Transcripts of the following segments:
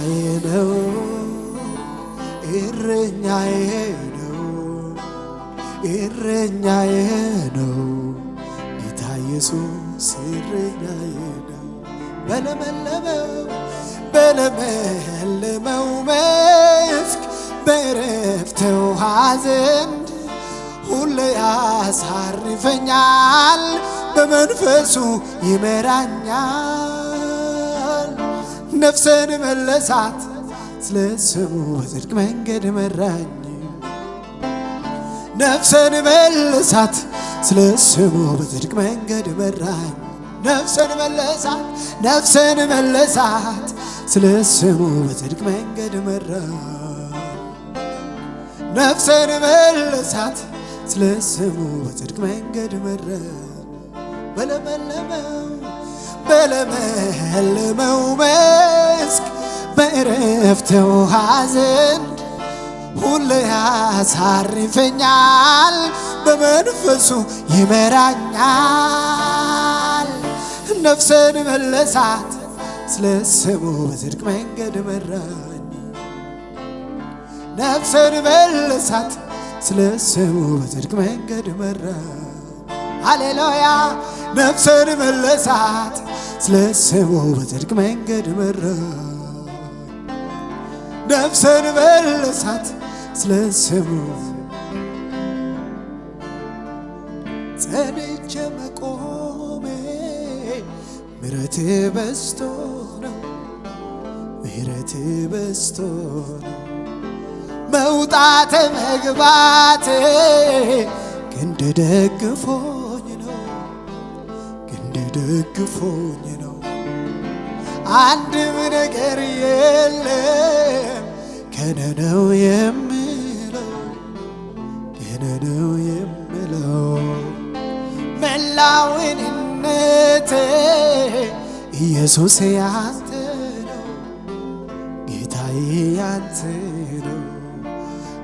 ጌታዬ ነው እረኛዬ ነው እረኛዬ ነው ጌታ ኢየሱስ እረኛዬ ነው በለመለመው መስክ በዕረፍት ውኃ ዘንድ ሁሌ ያሳርፈኛል በመንፈሱ ይመራኛል ነፍሴን መለሳት ስለ ስሙ በጽድቅ መንገድ መራኝ ነፍሴን መለሳት ስለ ስሙ በጽድቅ መንገድ መራኝ ነፍሴን መለሳት ስለ ስሙ በጽድቅ መንገድ መራኝ ነፍሴን መለሳት ስለ ስሙ በጽድቅ መንገድ መራኝ በለመለመው መስክ በዕረፍት ውኃ ዘንድ ሁሌ ያሳርፈኛል በመንፈሱ ይመራኛል ነፍሴን መለሳት ስለ ስሙ በጽድቅ መንገድ መራኝ ነፍሴን መለሳት ስለ ስሙ በጽድቅ መንገድ መራኝ ሃሌሉያ ነፍሴን መለሳት ስለ ስሙ በጽድቅ መንገድ መራኝ ነፍሴን መለሳት ስለ ስሙ ጸንቼ መቆሜ ምሕረት በዝቶ ነው ምሕረት በዝቶ ነው መውጣት መግባቴ ክንድ ደግፎኝ ነው አንድም ነገር የለም ከኔ ነው የምለው መላውንነቴ ኢየሱስ ያንተ ነው ጌታዬ ያንተ ነው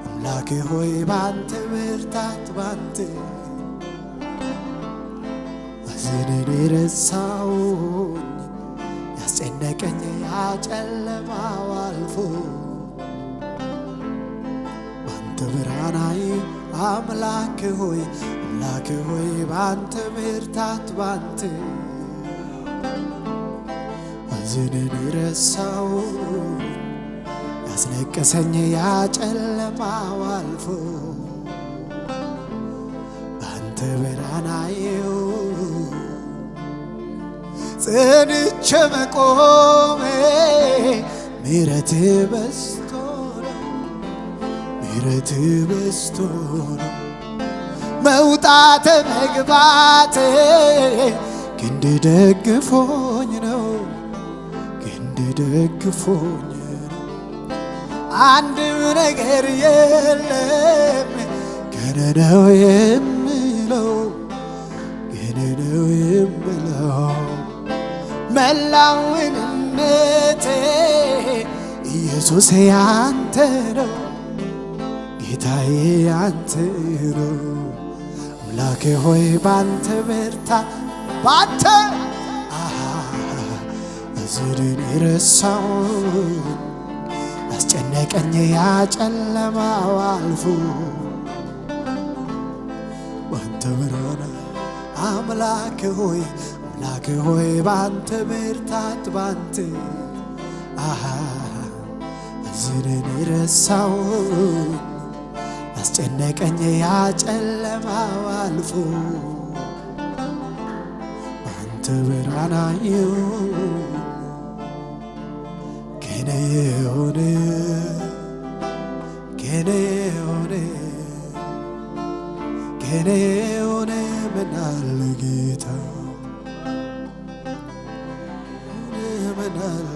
አምላኬ ሆይ ባንተ ብርታት ባንተ ሐዘኔን ረሳሁኝ ያስጨነቀኝ ያጨለማው አልፎ ባንተ ብርሃናይ አምላኬ ሆይ ባንተ ብርታት ባንተ ሐዘኔን ረሳሁኝ ያስለቀሰኝ ያጨለማው አልፎ ባንተ ብርሃናዬው ጸንቼ መቆሜ ምሕረት በዝቶ ነው መውጣት መግባቴ ክንድ ደግፎኝ ነው አንድም ነገር የለም ከኔ ነው የምለው መላውንነቴ ኢየሱስ ያንተ ነው ጌታዬ ያንተ ነው አምላኬ ሆይ ባንተ ብርታት ባንተ ሐዘኔን ረሳሁኝ ያስጨነቀኝ ያጨለማው አልፎ ባንተ ብርሃን አምላኬ ሆይ ባንተ ብርታት ባንተ ሐዘኔን ረሳሁኝ ያስጨነቀኝ ያጨለማው አልፎ ባንተ ብርሃናዬው ከኔ የሆነ ምን አለ ጌታ ምን አለ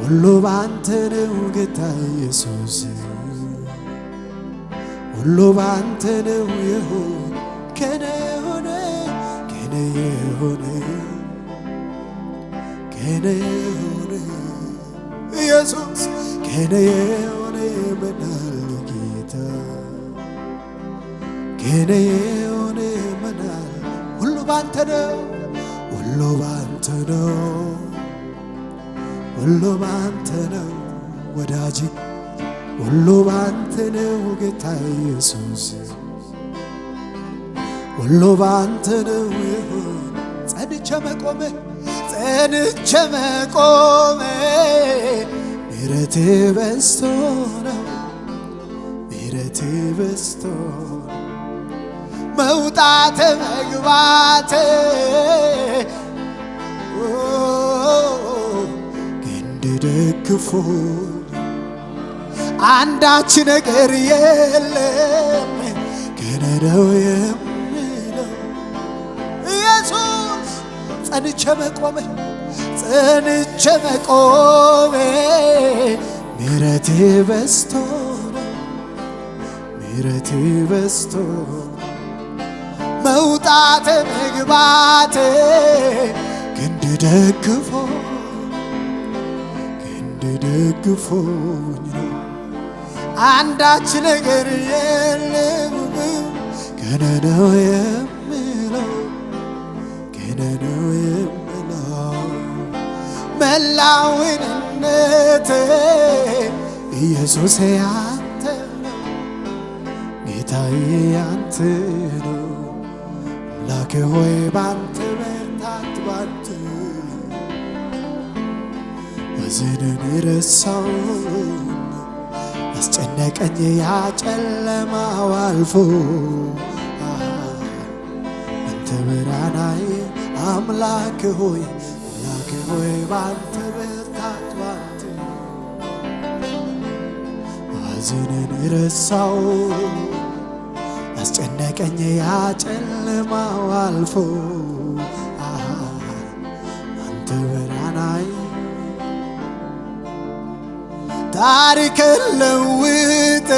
ሁሉ ባንተ ነው ጌታ ኢየሱስ ሁሉ ባንተ ነው የሆነ ከኔ የሆነ ኢየሱስ ከኔ የሆነ ምን አለ ጌታ ከኔ የሆነ ባንተ ነው ሁሉ ባንተ ነው ሁሉ ባንተ ነው ወዳጅ ሁሉ ባንተ ነው ጌታ ኢየሱስ ሁሉ ባንተ ነው ይሁን ጸንቼ መቆሜ ምሕረት በዝቶ ነው ምሕረት በዝቶ መውጣት መግባት ክንድ ደግፎ አንዳች ነገር የለም ገና ነው የምለው ኢየሱስ ጸንቼ መቆሜ ምሕረት በዝቶ ነው ምሕረት በዝቶ መውጣት መግባት ክንድ ደግፎኝ ነው አንዳች ነገር የለም ገና ነው የምለው ገና ነው የምለው መላውንነት ኢየሱስ ያንተ ነው ጌታዬ ያንተ ነው አምላኬ ሆይ ባንተ በርታት ባንተ ሐዘንን ረሳው ያስጨነቀኝ ያ ጨለማው አልፎ አንተ ብርሃናዬ አምላኬ ሆይ ባንተ በርታት ባንተ ሐዘንን ረሳው ያስጨነቀኝ ያ ጨለማው አልፎ አንተ ብርሃናዬ ታሪክ ለውጥ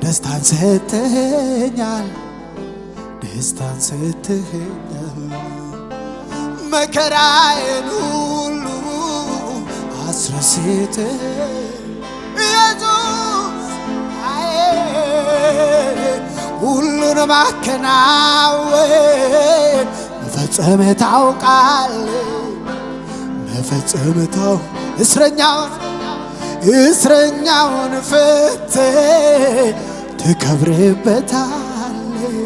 ደስታን ሰጥተኸኛል ደስታን ሰጥተኸኛል መከራዬን ሁሉ አስረስተህ ኢየሱስ ሁሉን ማከናወን መፈጸም ታውቃለህ መፈጸም እስረኛውን ፈተህ ትከብርበታለህ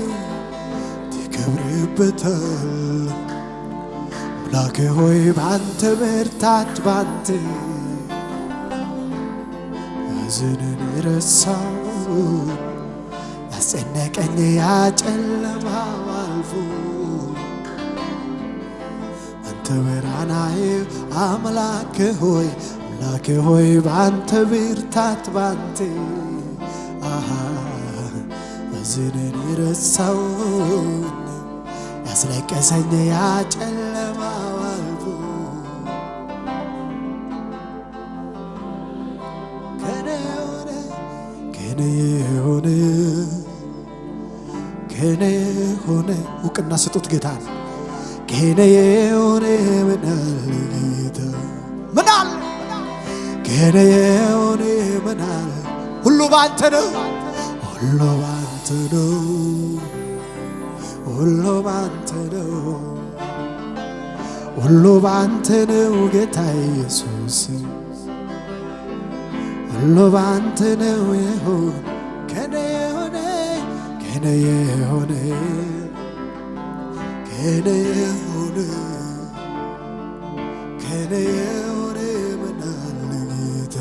አምላኬ ሆይ ባንተ ብርታት ባንተ ሐዘንን ረሳው ያስጨነቀኝ ያ ጨለማው አልፎ አንተ ብርሃናዬ አምላኬ ሆይ ባንተ ብርታት ባንተ ሐዘንን ረሳው ያስለቀሰኝ ያ ጨለማው አልፎ ከኔ የሆነ እውቅና ስጡት ጌታ ከኔ የሆነ ምናል ጌታ ምናል ከኔ የሆነ ምናል ሁሉ ባንተ ነው ሁሉ ባንተ ነው ሁሉ ባንተ ነው ሁሉ ባንተ ነው ጌታ ኢየሱስ ሁሉ ባንተ ነው ይሁን ከኔ የሆነ ምናል ጌታ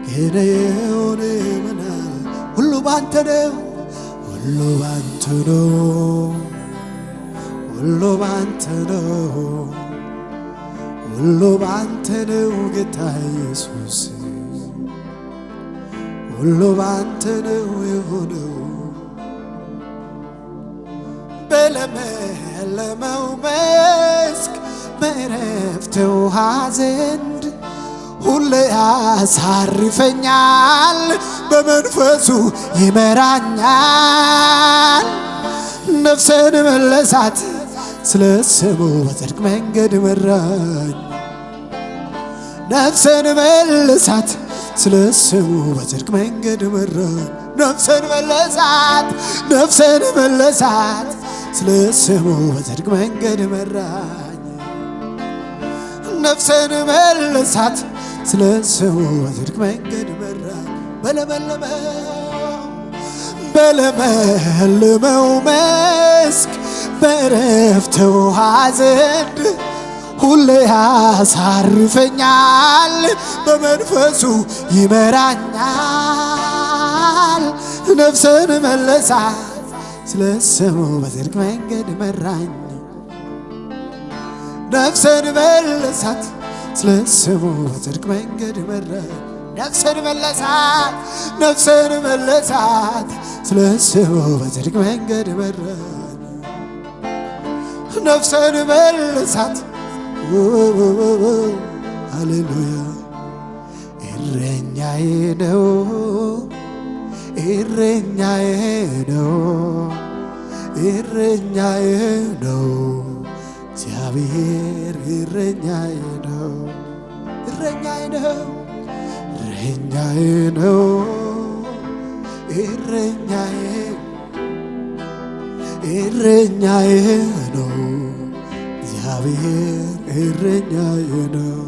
ከኔ የሆነ ምናል ሁሉ ባንተ ነው ሁሉ ባንተ ነው ሁሉ ባንተ ነው ሁሉ ባንተ ነው ጌታ ኢየሱስ ሁሉ ባንተ ነው የሆነው በለመለመው መስክ በዕረፍት ውኃ ዘንድ ሁሌ ያሳርፈኛል በመንፈሱ ይመራኛል ነፍሴን መለሳት ስለ ስሙ በጽድቅ መንገድ መራኝ ነፍሴን መለሳት ስለ ስሙ በጽድቅ መንገድ መራኝ ነፍሴን መለሳት ስለ ስሙ በጽድቅ መንገድ መራኝ። ነፍሴን መለሳት ስለ ስሙ በጽድቅ መንገድ መራኝ። በለመለመው መስክ በዕረፍት ውኃ ዘንድ ሁሌ ያሳርፈኛል፣ በመንፈሱ ይመራኛል። ነፍሴን መለሳት ስለ ስሙ በጽድቅ መንገድ መራኝ። ነፍሴን መለሳት ስለ ስሙ በጽድቅ መንገድ መራኝ። ነፍሴን መለሳት ስለ ስሙ በጽድቅ መንገድ መራኝ። ነፍሴን መለሳት ሃሌሉያ። እረኛዬ ነው እግዚአብሔር እረኛዬ ነው እግዚአብሔር እረኛዬ ነው።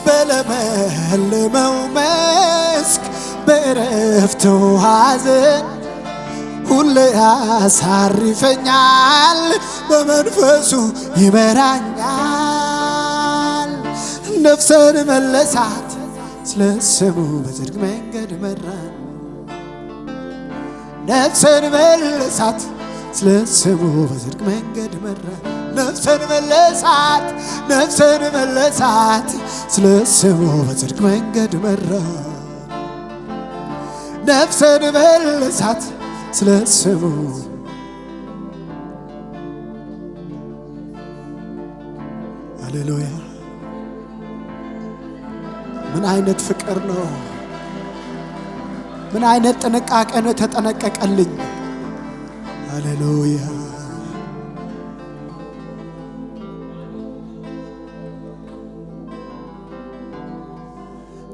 በለመለመው መስክ በዕረፍት ውኃ ዘንድ ሁሌ ያሳርፈኛል፣ በመንፈሱ ይመራኛል። ነፍሴን መለሳት ስለ ስሙ በጽድቅ መንገድ መራኝ። ነፍሴን መለሳት ስለ ስሙ በጽድቅ መንገድ መራኝ። ነፍሴን መለሳት ስለ ስሙ በጽድቅ መንገድ መራኝ። ነፍሴን መለሳት ስለ ስሙ። ሃሌሉያ። ምን አይነት ፍቅር ነው! ምን አይነት ጥንቃቄ ነው የተጠነቀቀልኝ! ሃሌሉያ።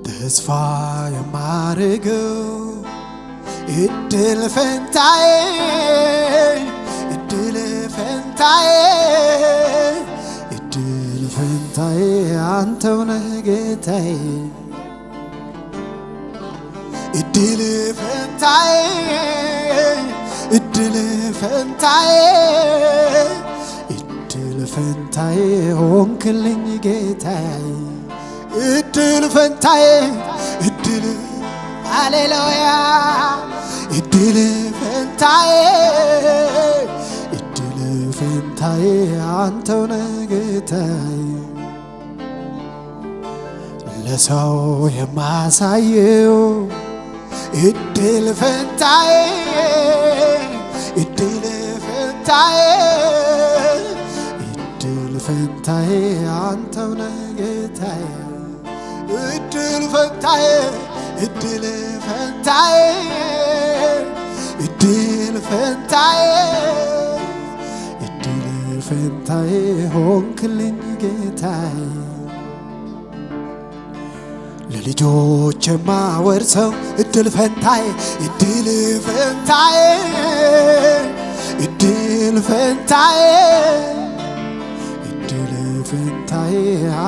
ተስፋ የማረገው እድል ፈንታዬ አንተው ነህ ጌታዬ። እድል ፈንታዬ ሆንክልኝ ጌታዬ። እድል ፈንታዬ ሃሌሉያ። እድል ፈንታዬ አንተው ነህ ጌታዬ። ለሰው የማሳየው እድል ፈንታዬ አንተው ነህ ጌታዬ። እድል ፈንታዬ ሆንክልኝ ጌታዬ። ለልጆች የማወርሰው እድል ፈንታዬ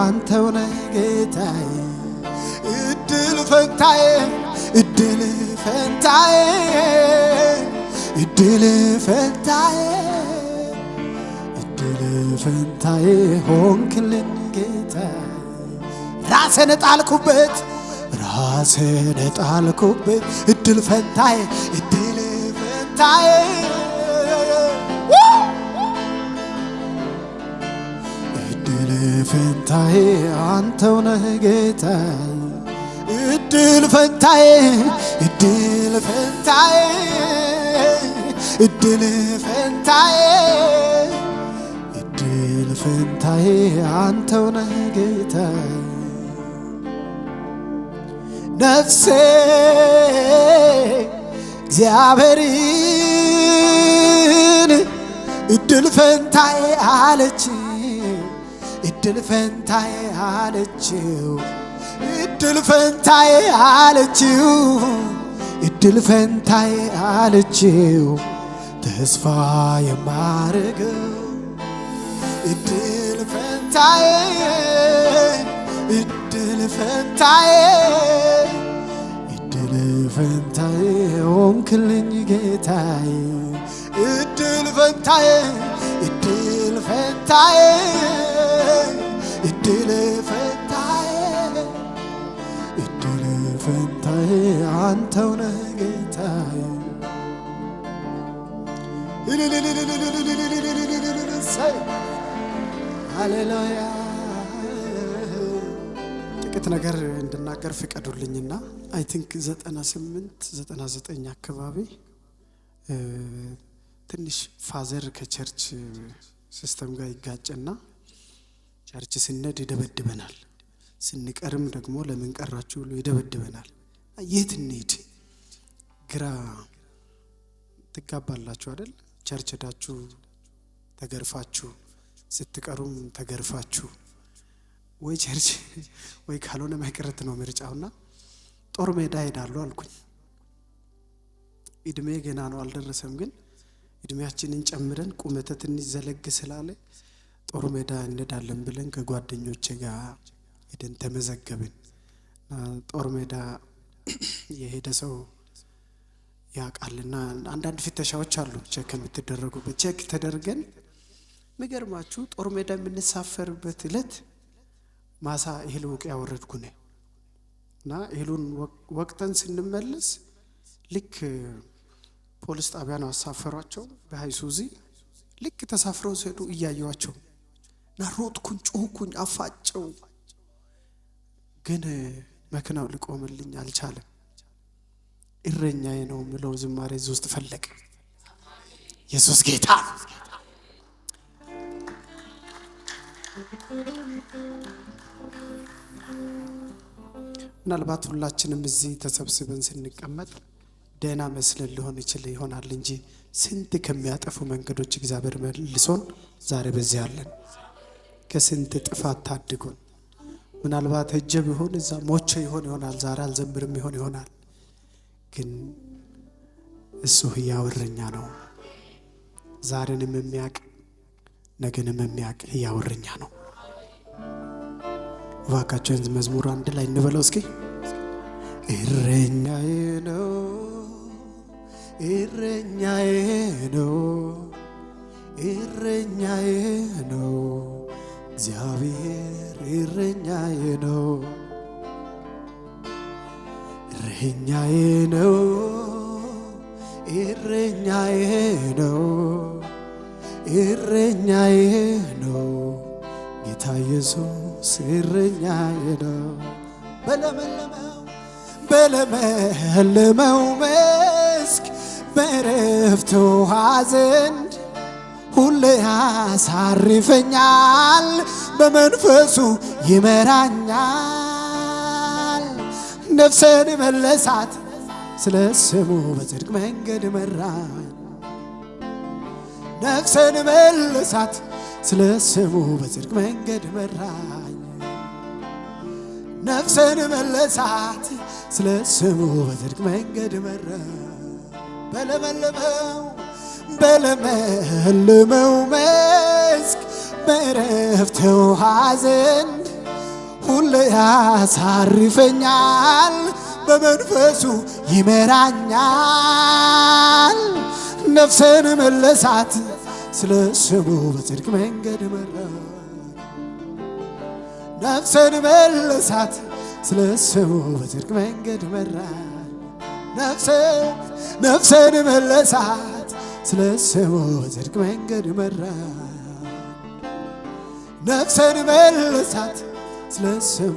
አንተው ነህ ጌታዬ። እድል ፈንታዬ ሆንክልኝ ጌታዬ። ራሴን ጣልኩበት እድል ፈንታዬ አንተው ነህ ጌታዬ። እድል ፈንታዬ አንተው ነህ ጌታዬ። ነፍሴ እግዚአብሔርን እድል ፈንታዬ አለችው። እድል ፈንታዬ ተስፋ የማረገው እድል ፈንታዬ እድል ፈንታዬ እድል ፈንታዬ ሆንክልኝ ጌታዬ እድል ፈንታዬ እድል ፈንታዬ እድል ፈንታዬ እድል ፈንታዬ አንተው ነህ ጌታዬ ሃሌሉያ። ጥቂት ነገር እንድናገር ፍቀዱልኝና አይ ቲንክ 98 99 አካባቢ ትንሽ ፋዘር ከቸርች ሲስተም ጋር ይጋጭና ቸርች ስንሄድ ይደበድበናል፣ ስንቀርም ደግሞ ለምን ቀራችሁ ብሎ ይደበድበናል። የት እንሂድ ግራ ትጋባላችሁ አይደል? ቸርች ሄዳችሁ ተገርፋችሁ ስትቀሩም ተገርፋችሁ ወይ ቸርች ወይ ካልሆነ መቅረት ነው ምርጫውና ጦር ሜዳ ሄዳለሁ አልኩኝ። እድሜ ገና ነው አልደረሰም፣ ግን እድሜያችንን ጨምረን ቁመተ ትንሽ ዘለግ ስላለ ጦር ሜዳ እንሄዳለን ብለን ከጓደኞቼ ጋር ሄደን ተመዘገብን። ጦር ሜዳ የሄደ ሰው ያቃልና አንዳንድ ፍተሻዎች አሉ ቼክ የምትደረጉበት። ቼክ ተደርገን ምገርማችሁ ጦር ሜዳ የምንሳፈርበት እለት ማሳ እህል ውቂያ ወረድኩ ነኝ እና እህሉን ወቅተን ስንመለስ ልክ ፖሊስ ጣቢያ ነው አሳፈሯቸው በሃይሱዚ። ልክ ተሳፍረው ሲሄዱ እያየዋቸው ናሮጥኩኝ፣ ጮህኩኝ፣ አፋጨው፣ ግን መኪናው ሊቆምልኝ አልቻለም። እረኛዬ ነው ምለው ዝማሬ ውስጥ ፈለቀ። ኢየሱስ ጌታ። ምናልባት ሁላችንም እዚህ ተሰብስበን ስንቀመጥ ደህና መስለን ሊሆን ይሆናል እንጂ ስንት ከሚያጠፉ መንገዶች እግዚአብሔር መልሶን ዛሬ በዚህ አለን። ከስንት ጥፋት ታድጎን። ምናልባት ሄጄ ቢሆን እዛ ሞቼ ይሆናል፣ ዛሬ አልዘምርም ይሆናል። ግን እሱ ሕያው እረኛ ነው። ዛሬንም የሚያውቅ ነገንም የሚያውቅ ሕያው እረኛ ነው። እባካችሁን መዝሙር አንድ ላይ እንበለው እስኪ። እረኛዬ ነው እረኛዬ ነው እረኛዬ ነው እግዚአብሔር እረኛዬ ነው እረኛዬ ነው እረኛዬ ነው እረኛዬ ነው ጌታ ኢየሱስ እረኛዬ ነው። በለመለመው መስክ በዕረፍት ውኃ ዘንድ ሁሌ ያሳርፈኛል፣ በመንፈሱ ይመራኛል። ነፍሴን መለሳት ስለ ስሙ በጽድቅ መንገድ መራኝ። ነፍሴን መለሳት ስለ ስሙ በጽድቅ መንገድ መራኝ። ነፍሴን መለሳት ስለ ስሙ በጽድቅ መንገድ መራኝ። በለመለመው መስክ በዕረፍት ውኃ ዘንድ ሁሌ ያሳርፈኛል፣ በመንፈሱ ይመራኛል። ነፍሴን መለሳት ስለ ስሙ በጽድቅ መንገድ መራኝ። ነፍሴን መለሳት ስለ ስሙ በጽድቅ መንገድ መራኝ። ነፍሴን መለሳት ስለ ስሙ በጽድቅ መንገድ መራኝ። ነፍሴን መለሳት ስለ ስሙ።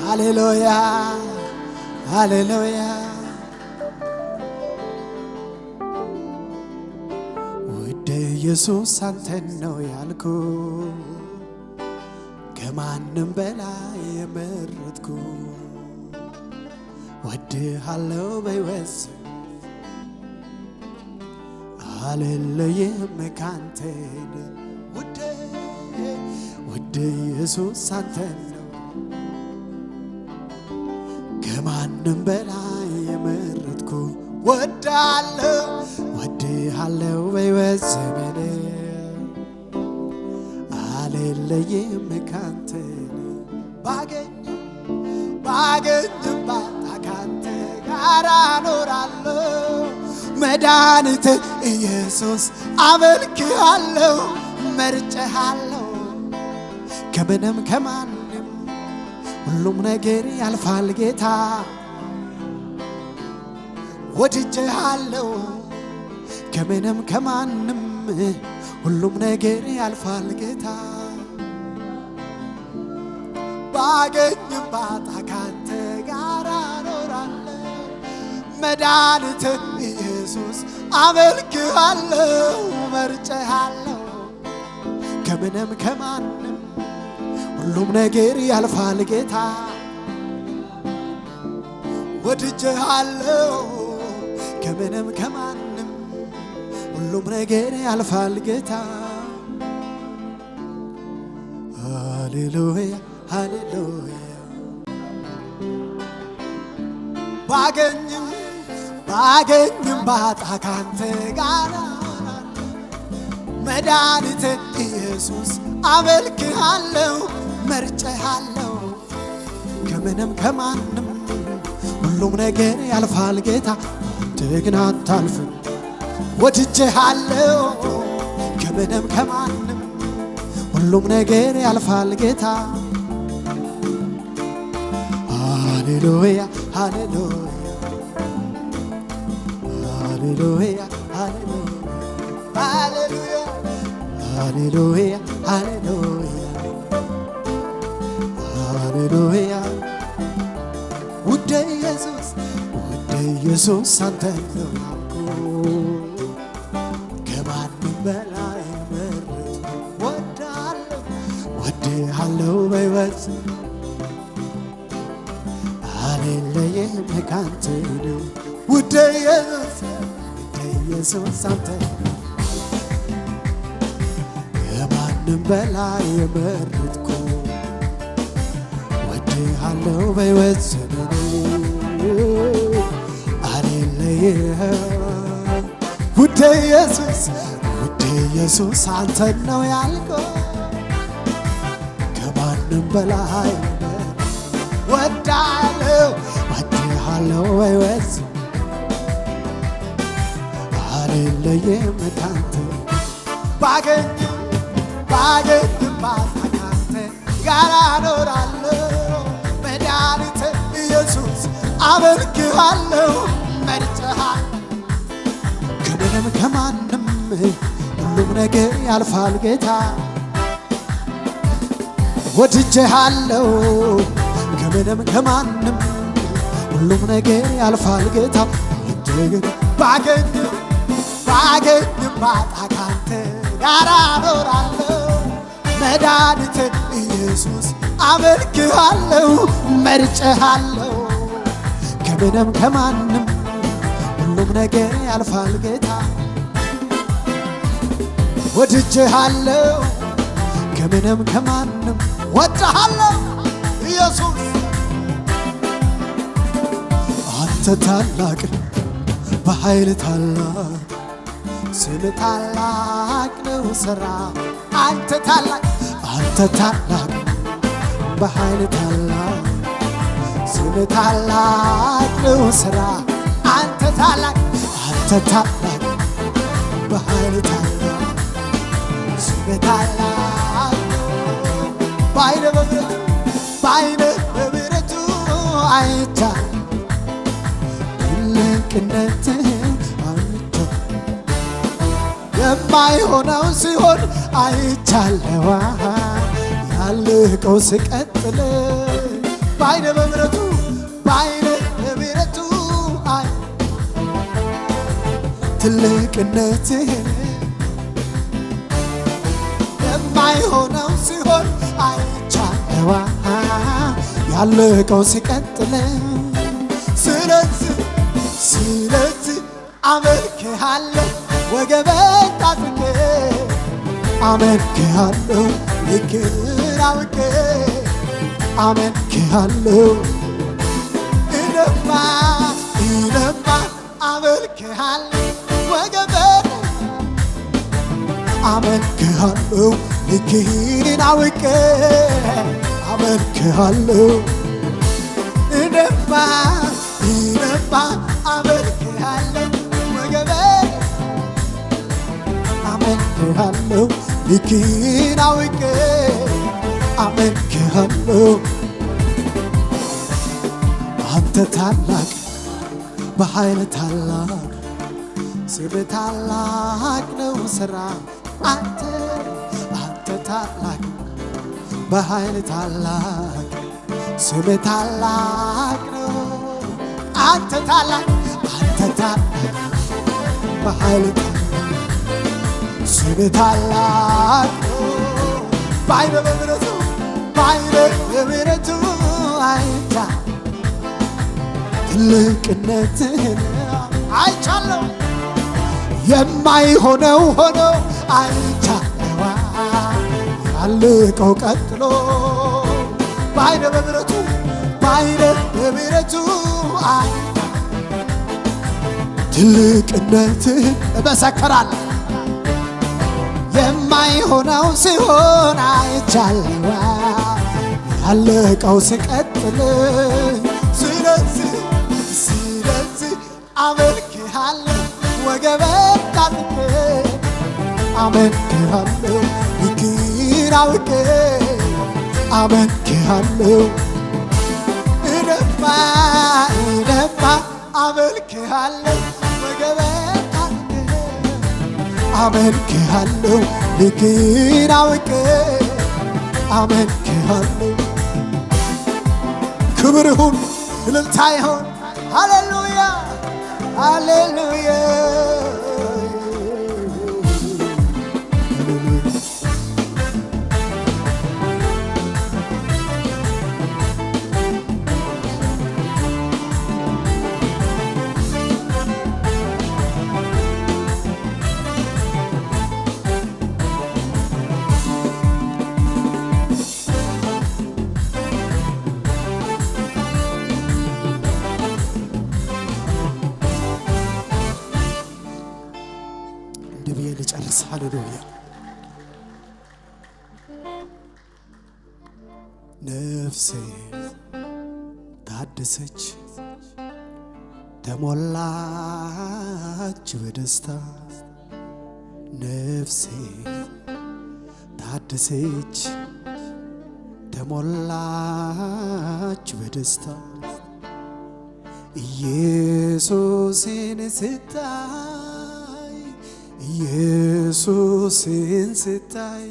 ሃሌሉያ ሃሌሉያ። ውድ ኢየሱስ አንተን ነው ያልኩ፣ ከማንም በላይ የመረጥኩ። ወድሃለው በሕይወት አልለይም ካንተ። ውድ ኢየሱስ አንተን ነው ከማንም በላይ የመረጥኩ ወዳለሁ ወድሃለሁ በሕይወት ዘመኔ አልለይም ካንተ ባገኝም ባጣ ካንተ ጋር እኖራለሁ መድኃኒቴ ኢየሱስ አመልክሃለሁ መርጬሃለሁ ከምንም ከማንም ሁሉም ነገር ያልፋል ጌታ ወድጄሃለሁ ከምንም ከማንም ሁሉም ነገር ያልፋል ጌታ ባገኝም ባጣ ካንተ ጋር እኖራለሁ መድኃኒቴ ኢየሱስ አመልክሃለሁ መርጬሃለሁ ከምንም ከማንም ሁሉም ነገር ያልፋል ጌታ ወድጄሃለሁ ከምንም ከማንም ሁሉም ነገር ያልፋል ጌታ ሃሌሉያ ሃሌሉያ ባገኝም ባጣ ካንተ ጋር መድኃኒቴ ኢየሱስ አመልክሃለሁ መርጬሃለሁ ከምንም ከማንም ሁሉም ነገር ያልፋል ጌታ አንተ ግን አታልፍም ወድጄሃለሁ ከምንም ከማንም ሁሉም ነገር ያልፋል ጌታ ሃሌሉያ ሃሌሉያ ሃሌሉያ ሃሌሉያ ሃሌሉያ ሃሌሉያ ሃሌሉያ ውዴ ኢየሱስ አንተ ነው ከማንም በላይ መረጥኩ ወድሃለሁ በሕይወት አልለይም ካንተ ውዴ ኢየሱስ አንተ ከማንም በላይ መረጥኩ ወድሃለሁ በሕይወት ዘመኔ አልለይም ውዴ ኢየሱስ አንተ ነው ያልከው ከማንም በላይ ወድሃለሁ በሕይወት አልለይም ካንተ ባገኝም ባጣ ካንተ ጋር እኖራለሁ መድኃኒቴ ኢየሱስ አመልክሃለሁ መርጬሃለሁ ከምንም ከማንም ሁሉም ነገር ያልፋል ጌታ ወድጄሃለሁ ከምንም ከማንም ሁሉም ነገር ያልፋል ጌታ አንተ ግን ባገኝም ባጣ ካንተ ጋር እኖራለሁ መድኃኒቴ ኢየሱስ አመልክሃለሁ መርጬሃለሁ ከምንም ከማንም ሁሉም ነገር ያልፋል ጌታ ወድጄሃለሁ ከምንም ከማንም ወድጄሃለሁ ኢየሱስ አንተ ታላቅ በኃይል ታላቅ ስም ታላቅ ነው ሥራ አንተ ታላቅ በኃይል ታላቅ ስም ታላቅ ነው ሥራ አንተ ታላቅ በኃይል ታላቅ ስም ታላቅ በኃይል በምሕረቱ አይቻለሁ ትልቅነትህን አይቻለሁ የማይሆነው ሲሆን አይቻለሁ ያለቀው ሲቀጥል በኃይል በምሕረቱ አይ ትልቅነትህን የማይሆነው ሲሆን አይቻለሁ ያለቀው ሲቀጥል ስለዚህ አመልክሃለሁ ወገቤን ታጥቄ አመልክሃለሁ ልክህን አውቄ አመልክሃለሁ እኔ አመልክሃለሁ ልክህን አውቄ አመልክሃለሁ እኔማ አመልክሃለሁ ወገቤ አመልክሃለሁ ልክህን አውቄ አመልክሃለሁ አንተ ታላቅ በኃይል ታላቅ ስምህ ታላቅ ነው ሥራ አንተ ታላቅ በኃይል ታላቅ ስምህ ታላቅ ነው አንተ ታላቅ በኃይል ስምህ ታላቅ ነው በኃይል በምሕረቱ አይታ ትልቅነትህን አይቻለሁ የማይሆነው ሆኖ አይቻለዋ ያለቀው ቀጥሎ በኃይል በምሕረቱ አይታ ትልቅነትህን እመሰክራለሁ የማይሆነው ሲሆን አይቻለዋ ያለቀው ሲቀጥል ስለዚህ አመልክሃለሁ ወገቤን ታጥቄ አመልክሃለሁ ልክህን አውቄ አመልክሃለሁ እኔማ አመልክሃለሁ ወገቤን ታጥቄ አመልክሃለሁ ልክህን አውቄ አመልክሃለሁ ክብር ይሁን እልልታ ይሁን ሃሌሉያ ሃሌሉያ ልጨርስ ሃሌሉያ ነፍሴ ታደሰች ተሞላች በደስታ ነፍሴ ታደሰች ተሞላች በደስታ ኢየሱስን ስታይ ኢየሱስን ስታይ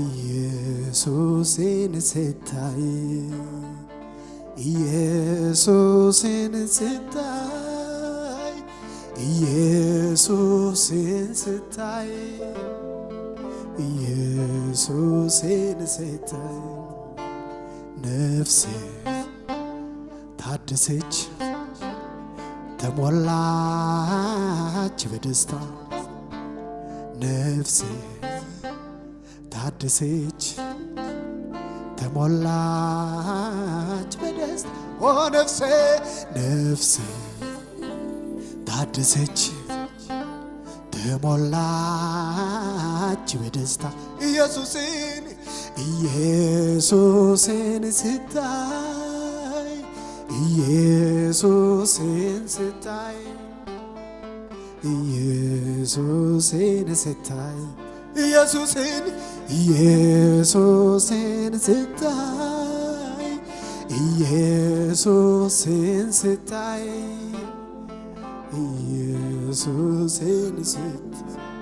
ኢየሱስን ስታይ ኢየሱስን ስታይ ኢየሱስን ስታይ ኢየሱስን ስታይ ነፍሴ ታደሰች ተሞላች በደስታ ነፍሴ ታደሰች ተሞላች በደስታ ኦ ነፍሴ ነፍሴ ታደሰች ተሞላች በደስታ ኢየሱስን ኢየሱስን ስታይ ኢየሱስን ስታይ ኢየሱስን ስታይ ኢየሱስን ኢየሱስን ስታይ ኢየሱስን ስታይ ኢየሱስን ስታይ